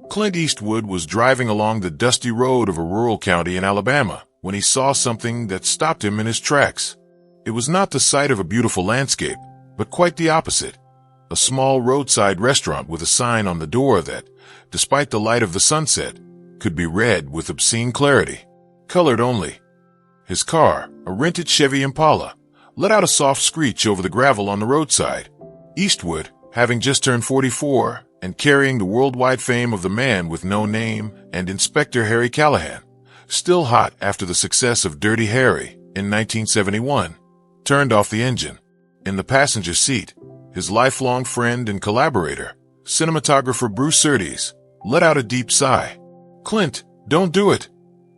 Clint Eastwood was driving along the dusty road of a rural county in Alabama when he saw something that stopped him in his tracks. It was not the sight of a beautiful landscape, but quite the opposite. A small roadside restaurant with a sign on the door that, despite the light of the sunset, could be read with obscene clarity. Colored only. His car, a rented Chevy Impala, let out a soft screech over the gravel on the roadside. Eastwood, having just turned 44 and carrying the worldwide fame of the man with no name and Inspector Harry Callahan, still hot after the success of Dirty Harry in 1971, turned off the engine. In the passenger seat, his lifelong friend and collaborator, cinematographer Bruce Surtees, let out a deep sigh. "Clint, don't do it,"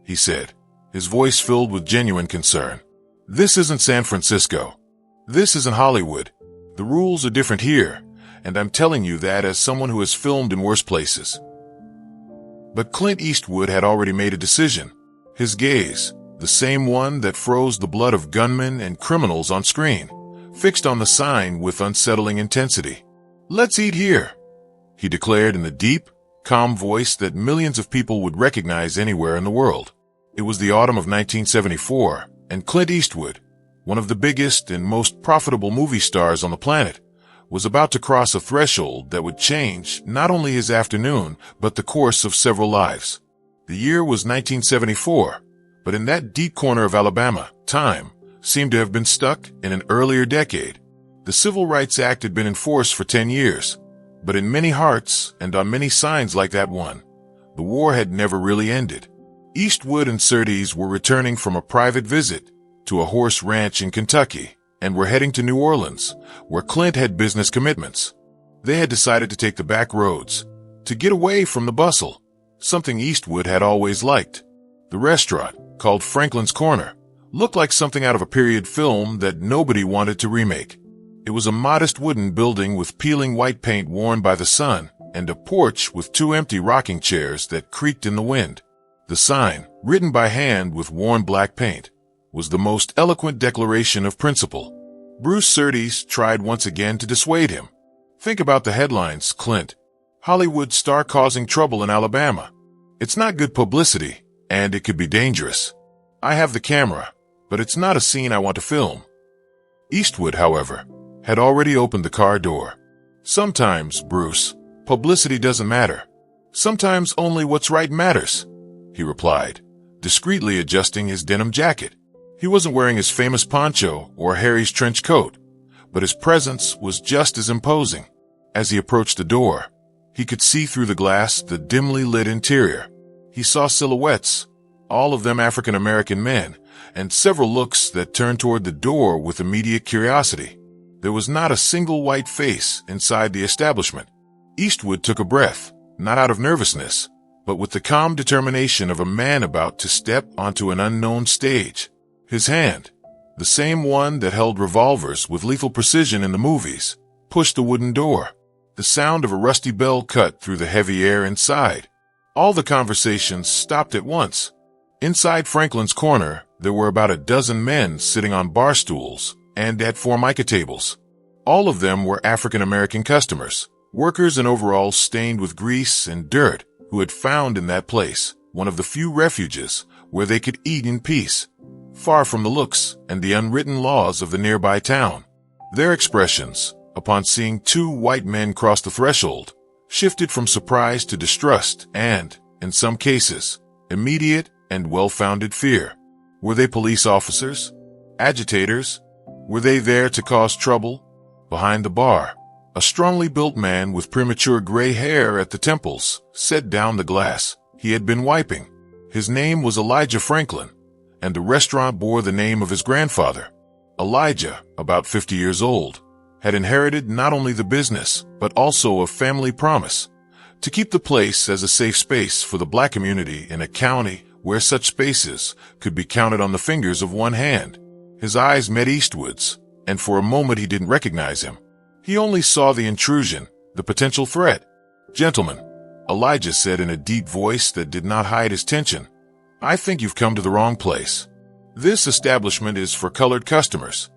he said, his voice filled with genuine concern. "This isn't San Francisco. This isn't Hollywood. The rules are different here, and I'm telling you that as someone who has filmed in worse places." But Clint Eastwood had already made a decision. His gaze, the same one that froze the blood of gunmen and criminals on screen, fixed on the sign with unsettling intensity. "Let's eat here," he declared in the deep, calm voice that millions of people would recognize anywhere in the world. It was the autumn of 1974, and Clint Eastwood, one of the biggest and most profitable movie stars on the planet, was about to cross a threshold that would change not only his afternoon, but the course of several lives. The year was 1974, but in that deep corner of Alabama, time seemed to have been stuck in an earlier decade. The Civil Rights Act had been in force for 10 years, but in many hearts and on many signs like that one, the war had never really ended. Eastwood and Surtees were returning from a private visit to a horse ranch in Kentucky and were heading to New Orleans, where Clint had business commitments. They had decided to take the back roads, to get away from the bustle, something Eastwood had always liked. The restaurant, called Franklin's Corner, looked like something out of a period film that nobody wanted to remake. It was a modest wooden building with peeling white paint worn by the sun and a porch with 2 empty rocking chairs that creaked in the wind. The sign, written by hand with worn black paint, was the most eloquent declaration of principle. Bruce Surtees tried once again to dissuade him. "Think about the headlines, Clint. Hollywood star causing trouble in Alabama. It's not good publicity, and it could be dangerous. I have the camera, but it's not a scene I want to film." Eastwood, however, had already opened the car door. "Sometimes, Bruce, publicity doesn't matter. Sometimes only what's right matters," he replied, discreetly adjusting his denim jacket. He wasn't wearing his famous poncho or Harry's trench coat, but his presence was just as imposing. As he approached the door, he could see through the glass the dimly lit interior. He saw silhouettes, all of them African-American men, and several looks that turned toward the door with immediate curiosity. There was not a single white face inside the establishment. Eastwood took a breath, not out of nervousness, but with the calm determination of a man about to step onto an unknown stage. His hand, the same one that held revolvers with lethal precision in the movies, pushed the wooden door. The sound of a rusty bell cut through the heavy air inside. All the conversations stopped at once. Inside Franklin's Corner, there were about a dozen men sitting on bar stools and at formica tables. All of them were African-American customers, workers in overalls stained with grease and dirt, who had found in that place one of the few refuges where they could eat in peace, far from the looks and the unwritten laws of the nearby town. Their expressions, upon seeing 2 white men cross the threshold, shifted from surprise to distrust and, in some cases, immediate and well-founded fear. Were they police officers? Agitators? Were they there to cause trouble? Behind the bar, a strongly built man with premature gray hair at the temples set down the glass he had been wiping. His name was Elijah Franklin, and the restaurant bore the name of his grandfather. Elijah, about 50 years old, had inherited not only the business, but also a family promise to keep the place as a safe space for the black community in a county where such spaces could be counted on the fingers of one hand. His eyes met Eastwood's, and for a moment he didn't recognize him. He only saw the intrusion, the potential threat. "Gentlemen," Elijah said in a deep voice that did not hide his tension, "I think you've come to the wrong place. This establishment is for colored customers."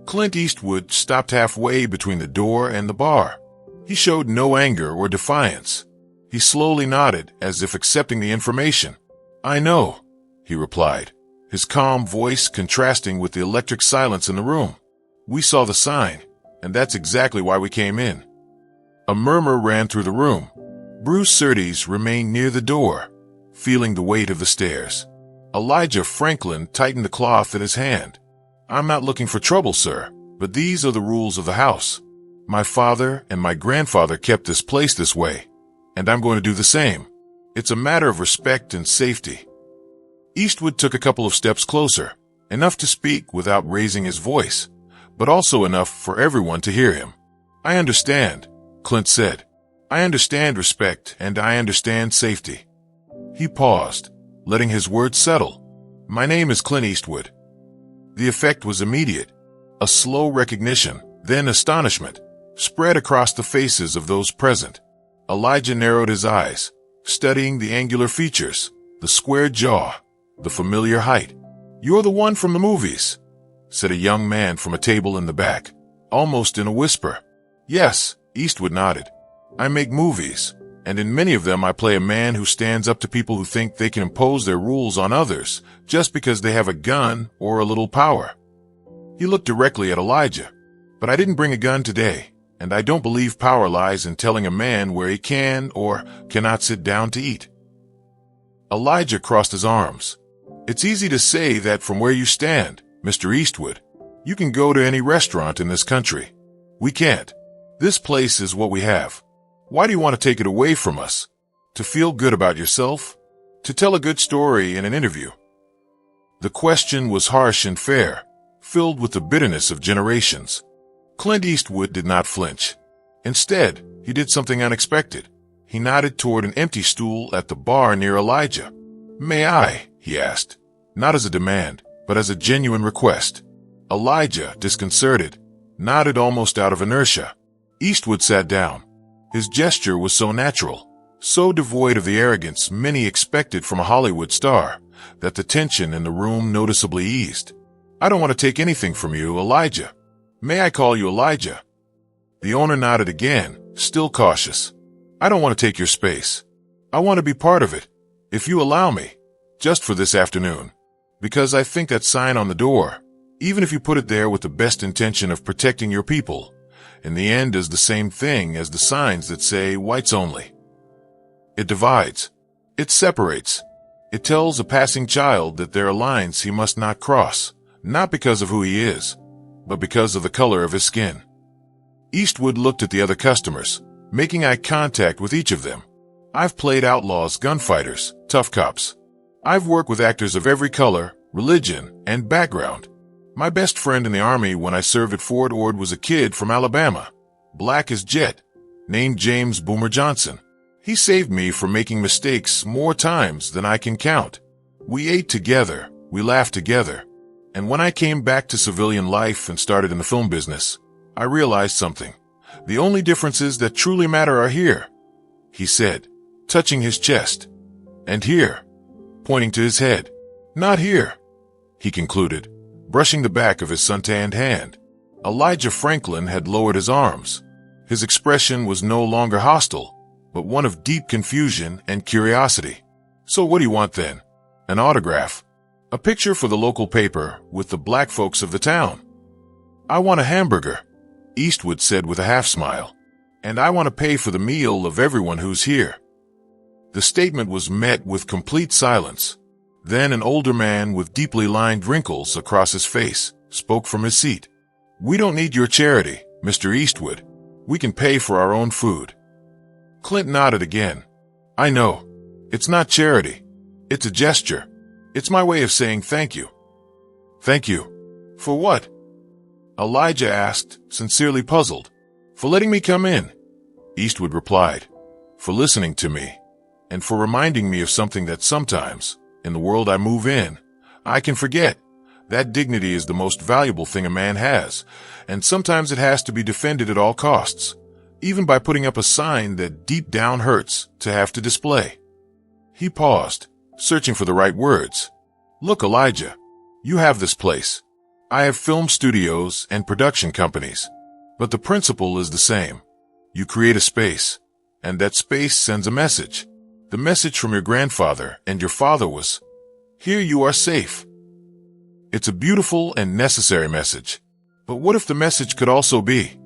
Clint Eastwood stopped halfway between the door and the bar. He showed no anger or defiance. He slowly nodded, as if accepting the information. "I know," he replied, his calm voice contrasting with the electric silence in the room. "We saw the sign, and that's exactly why we came in." A murmur ran through the room. Bruce Surtees remained near the door, feeling the weight of the stairs. Elijah Franklin tightened the cloth in his hand. "I'm not looking for trouble, sir, but these are the rules of the house. My father and my grandfather kept this place this way, and I'm going to do the same. It's a matter of respect and safety." Eastwood took a couple of steps closer, enough to speak without raising his voice, but also enough for everyone to hear him. "I understand," Clint said. "I understand respect, and I understand safety." He paused, letting his words settle. "My name is Clint Eastwood." The effect was immediate. A slow recognition, then astonishment, spread across the faces of those present. Elijah narrowed his eyes, studying the angular features, the square jaw, the familiar height. "You're the one from the movies," said a young man from a table in the back, almost in a whisper. "Yes," Eastwood nodded. "I make movies, and in many of them I play a man who stands up to people who think they can impose their rules on others just because they have a gun or a little power." He looked directly at Elijah. "But I didn't bring a gun today, and I don't believe power lies in telling a man where he can or cannot sit down to eat." Elijah crossed his arms. "It's easy to say that from where you stand, Mr. Eastwood. You can go to any restaurant in this country. We can't. This place is what we have. Why do you want to take it away from us? To feel good about yourself? To tell a good story in an interview?" The question was harsh and fair, filled with the bitterness of generations. Clint Eastwood did not flinch. Instead, he did something unexpected. He nodded toward an empty stool at the bar near Elijah. "May I?" he asked, not as a demand, but as a genuine request. Elijah, disconcerted, nodded almost out of inertia. Eastwood sat down. His gesture was so natural, so devoid of the arrogance many expected from a Hollywood star, that the tension in the room noticeably eased. "I don't want to take anything from you, Elijah. May I call you Elijah?" The owner nodded again, still cautious. "I don't want to take your space. I want to be part of it, if you allow me, just for this afternoon. Because I think that sign on the door, even if you put it there with the best intention of protecting your people, in the end is the same thing as the signs that say whites only. It divides. It separates. It tells a passing child that there are lines he must not cross, not because of who he is, but because of the color of his skin." Eastwood looked at the other customers, making eye contact with each of them. "I've played outlaws, gunfighters, tough cops. I've worked with actors of every color, religion, and background. My best friend in the Army when I served at Fort Ord was a kid from Alabama, black as jet, named James Boomer Johnson. He saved me from making mistakes more times than I can count. We ate together, we laughed together, and when I came back to civilian life and started in the film business, I realized something. The only differences that truly matter are here," he said, touching his chest. "And here," pointing to his head. "Not here," he concluded, brushing the back of his suntanned hand. Elijah Franklin had lowered his arms. His expression was no longer hostile, but one of deep confusion and curiosity. "So what do you want then? An autograph? A picture for the local paper with the black folks of the town?" "I want a hamburger," Eastwood said with a half-smile. "And I want to pay for the meal of everyone who's here." The statement was met with complete silence. Then an older man with deeply lined wrinkles across his face spoke from his seat. "We don't need your charity, Mr. Eastwood. We can pay for our own food." Clint nodded again. "I know. It's not charity. It's a gesture. It's my way of saying thank you." "Thank you? For what?" Elijah asked, sincerely puzzled. "For letting me come in," Eastwood replied. "For listening to me, and for reminding me of something that sometimes, in the world I move in, I can forget. That dignity is the most valuable thing a man has, and sometimes it has to be defended at all costs, even by putting up a sign that deep down hurts to have to display." He paused, searching for the right words. "Look, Elijah, you have this place. I have film studios and production companies, but the principle is the same. You create a space, And that space sends a message. The message from your grandfather and your father was, "Here you are safe." It's a beautiful and necessary message. But what if the message could also be,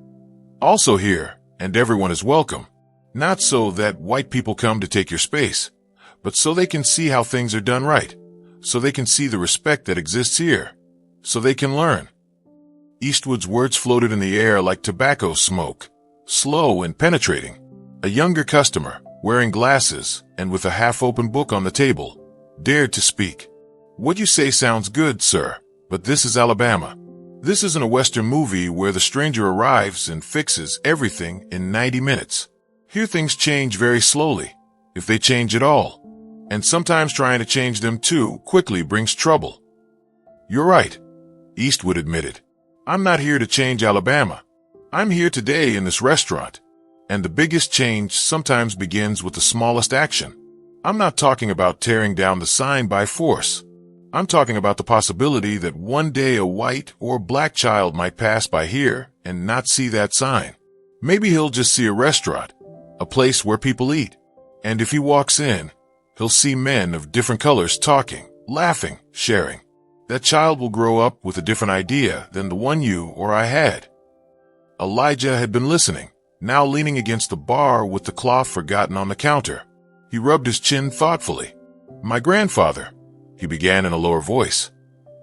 "Also here, and everyone is welcome"? Not so that white people come to take your space, but so they can see how things are done right, so they can see the respect that exists here, so they can learn. Eastwood's words floated in the air like tobacco smoke, slow and penetrating. A younger customer, wearing glasses and with a half-open book on the table, dared to speak. "What you say sounds good, sir, but this is Alabama. This isn't a Western movie where the stranger arrives and fixes everything in 90 minutes. Here things change very slowly, if they change at all. And sometimes trying to change them too quickly brings trouble." "You're right," Eastwood admitted. "I'm not here to change Alabama. I'm here today in this restaurant. And the biggest change sometimes begins with the smallest action. I'm not talking about tearing down the sign by force. I'm talking about the possibility that one day a white or black child might pass by here and not see that sign. Maybe he'll just see a restaurant, a place where people eat. And if he walks in, he'll see men of different colors talking, laughing, sharing. That child will grow up with a different idea than the one you or I had." Elijah had been listening, now leaning against the bar with the cloth forgotten on the counter. He rubbed his chin thoughtfully. "My grandfather," he began in a lower voice,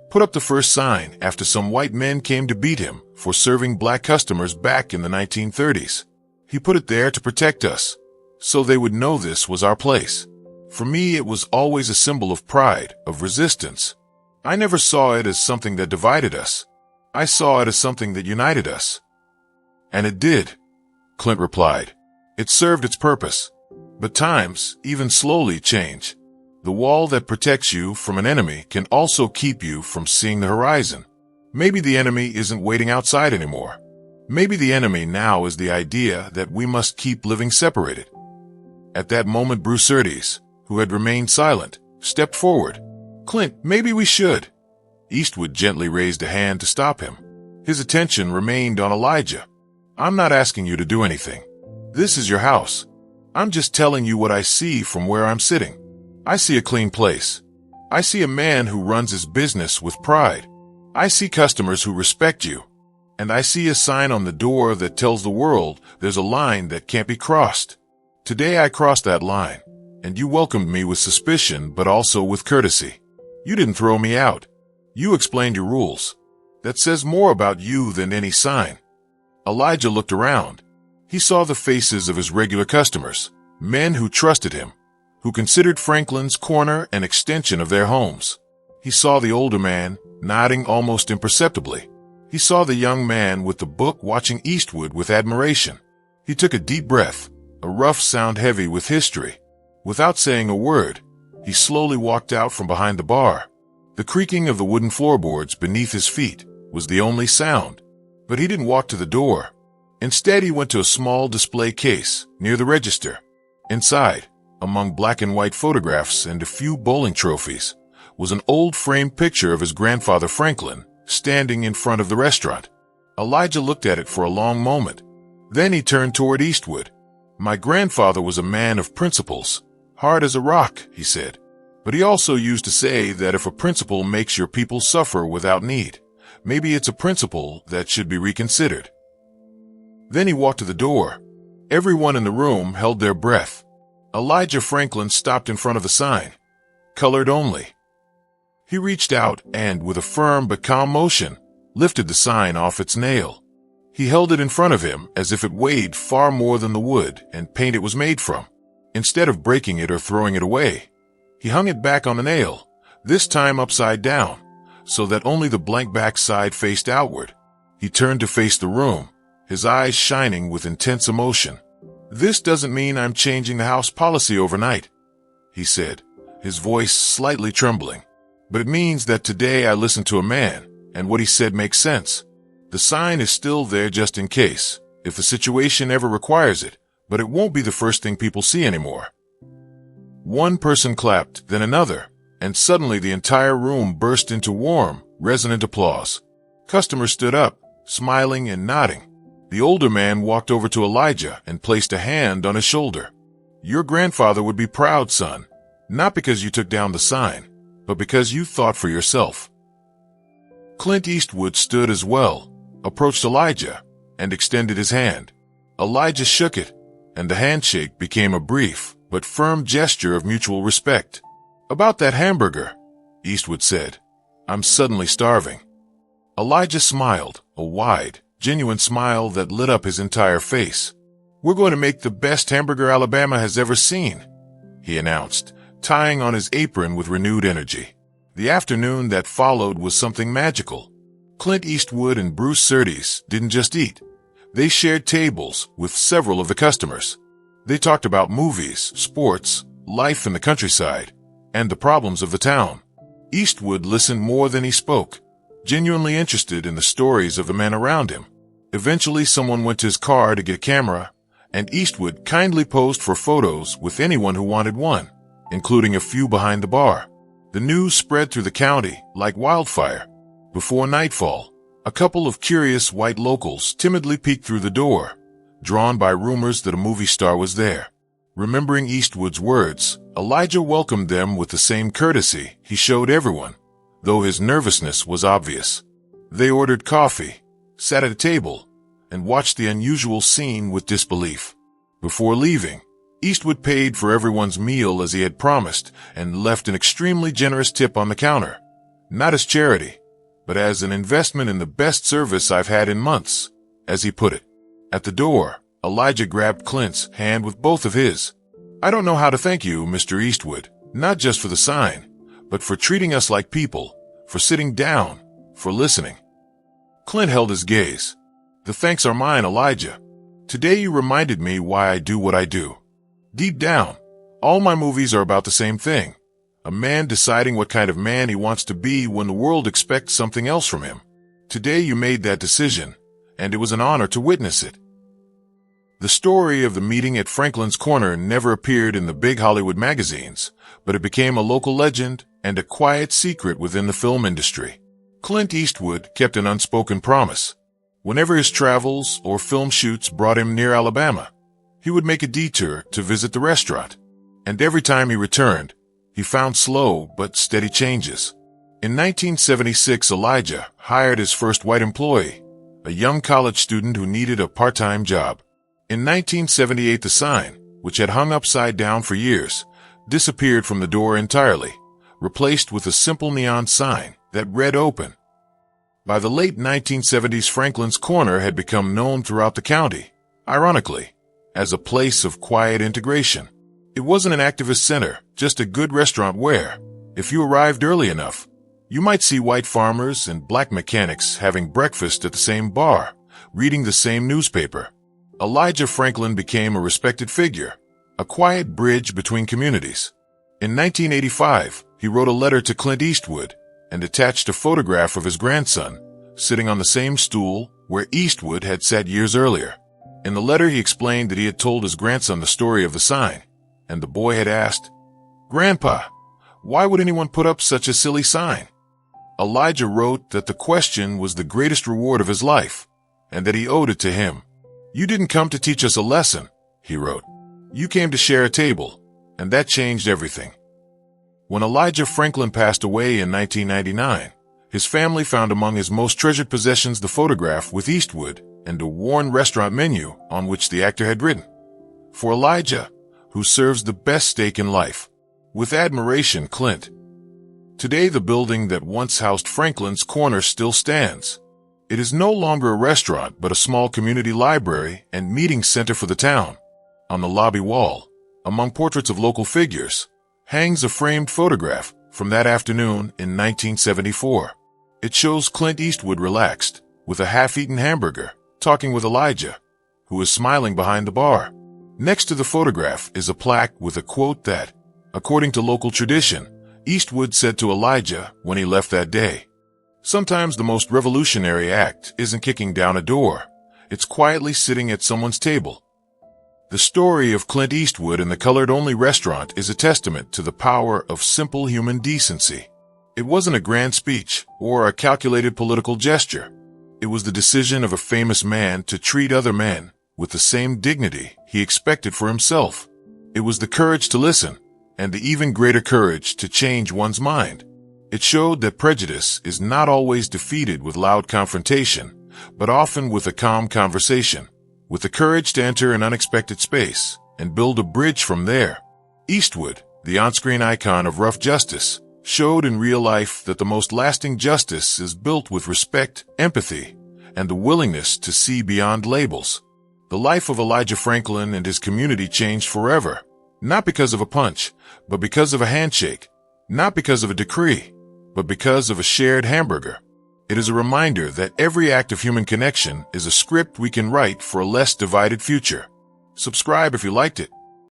"put up the first sign after some white men came to beat him for serving black customers back in the 1930s. He put it there to protect us, so they would know this was our place. For me, it was always a symbol of pride, of resistance. I never saw it as something that divided us. I saw it as something that united us." "And it did," Clint replied. "It served its purpose. But times, even slowly, change. The wall that protects you from an enemy can also keep you from seeing the horizon. Maybe the enemy isn't waiting outside anymore. Maybe the enemy now is the idea that we must keep living separated." At that moment, Bruce Surtees, who had remained silent, stepped forward. "Clint, maybe we should." Eastwood gently raised a hand to stop him. His attention remained on Elijah. "I'm not asking you to do anything. This is your house. I'm just telling you what I see from where I'm sitting. I see a clean place. I see a man who runs his business with pride. I see customers who respect you. And I see a sign on the door that tells the world there's a line that can't be crossed. Today I crossed that line, and you welcomed me with suspicion but also with courtesy. You didn't throw me out. You explained your rules. That says more about you than any sign." Elijah looked around. He saw the faces of his regular customers, men who trusted him, who considered Franklin's Corner an extension of their homes. He saw the older man, nodding almost imperceptibly. He saw the young man with the book watching Eastwood with admiration. He took a deep breath, a rough sound heavy with history. Without saying a word, he slowly walked out from behind the bar. The creaking of the wooden floorboards beneath his feet was the only sound. But he didn't walk to the door. Instead, he went to a small display case near the register. Inside, among black and white photographs and a few bowling trophies, was an old framed picture of his grandfather Franklin standing in front of the restaurant. Elijah looked at it for a long moment. Then he turned toward Eastwood. "My grandfather was a man of principles, hard as a rock," he said. "But he also used to say that if a principle makes your people suffer without need, maybe it's a principle that should be reconsidered." Then he walked to the door. Everyone in the room held their breath. Elijah Franklin stopped in front of the sign, "Colored only." He reached out and, with a firm but calm motion, lifted the sign off its nail. He held it in front of him as if it weighed far more than the wood and paint it was made from. Instead of breaking it or throwing it away, he hung it back on the nail, this time upside down, so that only the blank back side faced outward. He turned to face the room, his eyes shining with intense emotion. "This doesn't mean I'm changing the house policy overnight," he said, his voice slightly trembling. "But it means that today I listened to a man, and what he said makes sense. The sign is still there just in case, if the situation ever requires it, but it won't be the first thing people see anymore." One person clapped, then another, and suddenly the entire room burst into warm, resonant applause. Customers stood up, smiling and nodding. The older man walked over to Elijah and placed a hand on his shoulder. "Your grandfather would be proud, son, not because you took down the sign, but because you thought for yourself." Clint Eastwood stood as well, approached Elijah, and extended his hand. Elijah shook it, and the handshake became a brief but firm gesture of mutual respect. "About that hamburger," Eastwood said. "I'm suddenly starving." Elijah smiled, a wide, genuine smile that lit up his entire face. "We're going to make the best hamburger Alabama has ever seen," he announced, tying on his apron with renewed energy. The afternoon that followed was something magical. Clint Eastwood and Bruce Surtees didn't just eat. They shared tables with several of the customers. They talked about movies, sports, life in the countryside, and the problems of the town. Eastwood listened more than he spoke, genuinely interested in the stories of the men around him. Eventually, someone went to his car to get a camera, and Eastwood kindly posed for photos with anyone who wanted one, including a few behind the bar. The news spread through the county like wildfire. Before nightfall, a couple of curious white locals timidly peeked through the door, drawn by rumors that a movie star was there. Remembering Eastwood's words, Elijah welcomed them with the same courtesy he showed everyone, though his nervousness was obvious. They ordered coffee, sat at a table, and watched the unusual scene with disbelief. Before leaving, Eastwood paid for everyone's meal as he had promised and left an extremely generous tip on the counter. "Not as charity, but as an investment in the best service I've had in months," as he put it. At the door, Elijah grabbed Clint's hand with both of his. "I don't know how to thank you, Mr. Eastwood, not just for the sign, but for treating us like people, for sitting down, for listening." Clint held his gaze. "The thanks are mine, Elijah. Today you reminded me why I do what I do. Deep down, all my movies are about the same thing. A man deciding what kind of man he wants to be when the world expects something else from him. Today you made that decision, and it was an honor to witness it." The story of the meeting at Franklin's Corner never appeared in the big Hollywood magazines, but it became a local legend and a quiet secret within the film industry. Clint Eastwood kept an unspoken promise. Whenever his travels or film shoots brought him near Alabama, he would make a detour to visit the restaurant. And every time he returned, he found slow but steady changes. In 1976, Elijah hired his first white employee, a young college student who needed a part-time job. In 1978, the sign, which had hung upside down for years, disappeared from the door entirely, replaced with a simple neon sign that read "Open." By the late 1970s, Franklin's Corner had become known throughout the county, ironically, as a place of quiet integration. It wasn't an activist center, just a good restaurant where, if you arrived early enough, you might see white farmers and black mechanics having breakfast at the same bar, reading the same newspaper. Elijah Franklin became a respected figure, a quiet bridge between communities. In 1985, he wrote a letter to Clint Eastwood and attached a photograph of his grandson, sitting on the same stool where Eastwood had sat years earlier. In the letter, he explained that he had told his grandson the story of the sign, and the boy had asked, "Grandpa, why would anyone put up such a silly sign?" Elijah wrote that the question was the greatest reward of his life, and that he owed it to him. "You didn't come to teach us a lesson," he wrote. "You came to share a table, and that changed everything." When Elijah Franklin passed away in 1999, his family found among his most treasured possessions the photograph with Eastwood and a worn restaurant menu on which the actor had written, "For Elijah, who serves the best steak in life. With admiration, Clint." Today, the building that once housed Franklin's Corner still stands. It is no longer a restaurant, but a small community library and meeting center for the town. On the lobby wall, among portraits of local figures, hangs a framed photograph from that afternoon in 1974. It shows Clint Eastwood relaxed, with a half-eaten hamburger, talking with Elijah, who is smiling behind the bar. Next to the photograph is a plaque with a quote that, according to local tradition, Eastwood said to Elijah when he left that day. "Sometimes the most revolutionary act isn't kicking down a door. It's quietly sitting at someone's table." The story of Clint Eastwood and the colored-only restaurant is a testament to the power of simple human decency. It wasn't a grand speech or a calculated political gesture. It was the decision of a famous man to treat other men with the same dignity he expected for himself. It was the courage to listen, and the even greater courage to change one's mind. It showed that prejudice is not always defeated with loud confrontation, but often with a calm conversation, with the courage to enter an unexpected space and build a bridge from there. Eastwood, the on-screen icon of rough justice, showed in real life that the most lasting justice is built with respect, empathy, and the willingness to see beyond labels. The life of Elijah Franklin and his community changed forever, not because of a punch, but because of a handshake, not because of a decree, but because of a shared hamburger. It is a reminder that every act of human connection is a script we can write for a less divided future. Subscribe if you liked it.